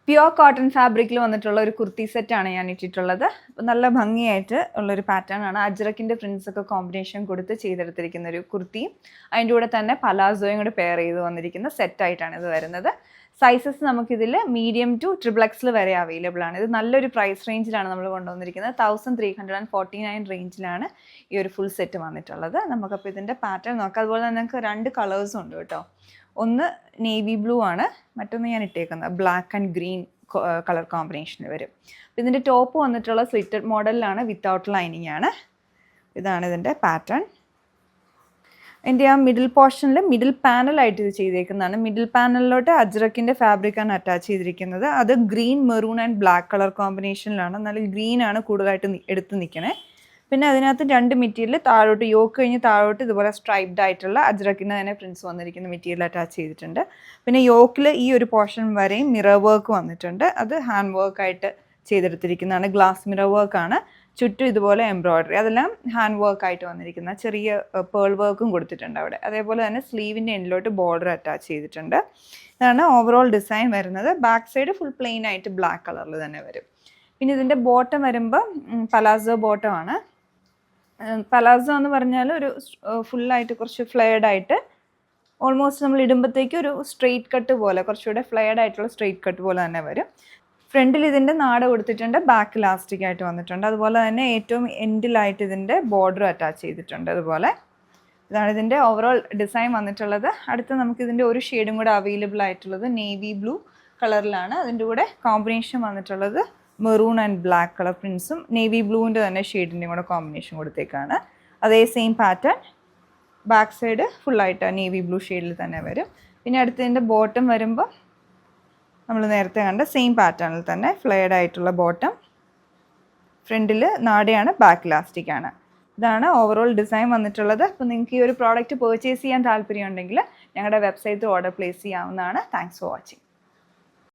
Pure cotton ഫാബ്രിക്കിൽ വന്നിട്ടുള്ള ഒരു കുർത്തി സെറ്റാണ് ഞാൻ ഇട്ടിട്ടുള്ളത്. നല്ല ഭംഗിയായിട്ട് ഉള്ളൊരു പാറ്റേൺ ആണ്. അജ്രക്കിൻ്റെ പ്രിൻസ് ഒക്കെ കോമ്പിനേഷൻ കൊടുത്ത് ചെയ്തെടുത്തിരിക്കുന്ന ഒരു കുർത്തിയും അതിൻ്റെ കൂടെ തന്നെ പലാസോയും കൂടെ പെയർ ചെയ്ത് വന്നിരിക്കുന്ന സെറ്റായിട്ടാണ് ഇത് വരുന്നത്. സൈസസ് നമുക്കിതിൽ മീഡിയം ടു XXL വരെ അവൈലബിൾ ആണ്. ഇത് നല്ലൊരു പ്രൈസ് റേഞ്ചിലാണ് നമ്മൾ കൊണ്ടുവന്നിരിക്കുന്നത്. 1349 റേഞ്ചിലാണ് ഈ ഒരു ഫുൾ സെറ്റ് വന്നിട്ടുള്ളത്. നമുക്കപ്പോൾ ഇതിൻ്റെ പാറ്റേൺ നോക്കാം. അതുപോലെ തന്നെ നമുക്ക് 2 കളേഴ്സും ഉണ്ട് കേട്ടോ. ഒന്ന് നേവി ബ്ലൂ ആണ്, മറ്റൊന്ന് ഞാൻ ഇട്ടേക്കുന്നത് ബ്ലാക്ക് ആൻഡ് ഗ്രീൻ കളർ കോമ്പിനേഷനിൽ വരും. ഇതിൻ്റെ ടോപ്പ് വന്നിട്ടുള്ള സ്ലിറ്റഡ് മോഡലിലാണ്, വിത്തൗട്ട് ലൈനിങ് ആണ്. ഇതാണ് ഇതിൻ്റെ പാറ്റേൺ. എൻ്റെ ആ മിഡിൽ പോർഷനിൽ മിഡിൽ പാനലായിട്ട് ഇത് ചെയ്തേക്കുന്നതാണ്. മിഡിൽ പാനലിലോട്ട് അജ്രക്കിൻ്റെ ഫാബ്രിക്കാണ് അറ്റാച്ച് ചെയ്തിരിക്കുന്നത്. അത് green, maroon and black colour കോമ്പിനേഷനിലാണ്. നല്ല ഗ്രീനാണ് കൂടുതലായിട്ട് എടുത്ത് നിൽക്കണേ. പിന്നെ അതിനകത്ത് 2 മെറ്റീരിയൽ താഴോട്ട്, യോക്ക് കഴിഞ്ഞ് താഴോട്ട് ഇതുപോലെ സ്ട്രൈപ്ഡ് ആയിട്ടുള്ള അജ്രക്കിന് തന്നെ പ്രിൻസ് വന്നിരിക്കുന്ന മെറ്റീരിയൽ അറ്റാച്ച് ചെയ്തിട്ടുണ്ട്. പിന്നെ യോക്കിൽ ഈ ഒരു പോർഷൻ വരെയും മിറർ വർക്ക് വന്നിട്ടുണ്ട്. അത് ഹാൻഡ് വർക്കായിട്ട് ചെയ്തെടുത്തിരിക്കുന്നതാണ്. ഗ്ലാസ് മിറർ വർക്കാണ്. ചുറ്റും ഇതുപോലെ എംബ്രോയ്ഡറി, അതെല്ലാം ഹാൻഡ് വർക്കായിട്ട് വന്നിരിക്കുന്ന ചെറിയ പേൾ വർക്കും കൊടുത്തിട്ടുണ്ട് അവിടെ. അതേപോലെ തന്നെ സ്ലീവിൻ്റെ എൻഡിലോട്ട് ബോർഡർ അറ്റാച്ച് ചെയ്തിട്ടുണ്ട്. ഇതാണ് ഓവറോൾ ഡിസൈൻ വരുന്നത്. ബാക്ക് സൈഡ് ഫുൾ പ്ലെയിൻ ആയിട്ട് ബ്ലാക്ക് കളറിൽ തന്നെ വരും. പിന്നെ ഇതിൻ്റെ ബോട്ടം വരുമ്പോൾ പലാസോ ബോട്ടമാണ്. പലാസോ എന്ന് പറഞ്ഞാൽ ഒരു ഫുള്ളായിട്ട് കുറച്ച് ഫ്ലെയർഡ് ആയിട്ട്, ഓൾമോസ്റ്റ് നമ്മൾ ഇടുമ്പോഴത്തേക്ക് ഒരു സ്ട്രെയിറ്റ് കട്ട് പോലെ, കുറച്ചുകൂടെ ഫ്ലെയർഡ് ആയിട്ടുള്ള സ്ട്രെയിറ്റ് കട്ട് പോലെ തന്നെ വരും. ഫ്രണ്ടിൽ ഇതിൻ്റെ നാട കൊടുത്തിട്ടുണ്ട്, ബാക്ക് ഇലാസ്റ്റിക് ആയിട്ട് വന്നിട്ടുണ്ട്. അതുപോലെ തന്നെ ഏറ്റവും എൻഡിലായിട്ട് ഇതിൻ്റെ ബോർഡർ അറ്റാച്ച് ചെയ്തിട്ടുണ്ട്. അതുപോലെ ഇതാണ് ഇതിൻ്റെ ഓവറോൾ ഡിസൈൻ വന്നിട്ടുള്ളത്. അടുത്ത് നമുക്ക് ഇതിൻ്റെ ഒരു ഷെയ്ഡും കൂടെ അവൈലബിൾ ആയിട്ടുള്ളത് നേവി ബ്ലൂ കളറിലാണ്. അതിൻ്റെ കൂടെ കോമ്പിനേഷൻ വന്നിട്ടുള്ളത് മെറൂൺ ആൻഡ് ബ്ലാക്ക് കളർ പ്രിൻസും നേവി ബ്ലൂവിൻ്റെ തന്നെ ഷെയ്ഡിൻ്റെയും കൂടെ കോമ്പിനേഷൻ കൊടുത്തേക്കാണ്. അതേ സെയിം പാറ്റേൺ ബാക്ക് സൈഡ് ഫുള്ളായിട്ട് നേവി ബ്ലൂ ഷെയ്ഡിൽ തന്നെ വരും. പിന്നെ അടുത്തതിൻ്റെ ബോട്ടം വരുമ്പോൾ നമ്മൾ നേരത്തെ കണ്ട സെയിം പാറ്റേണിൽ തന്നെ ഫ്ലെയർഡ് ആയിട്ടുള്ള ബോട്ടം, ഫ്രണ്ടിൽ നാടയാണ്, ബാക്ക് ഇലാസ്റ്റിക് ആണ്. ഇതാണ് ഓവറോൾ ഡിസൈൻ വന്നിട്ടുള്ളത്. അപ്പോൾ നിങ്ങൾക്ക് ഈ ഒരു പ്രോഡക്റ്റ് പർച്ചേസ് ചെയ്യാൻ താല്പര്യമുണ്ടെങ്കിൽ ഞങ്ങളുടെ വെബ്സൈറ്റിൽ ഓർഡർ പ്ലേസ് ചെയ്യാവുന്നതാണ്. Thanks for watching.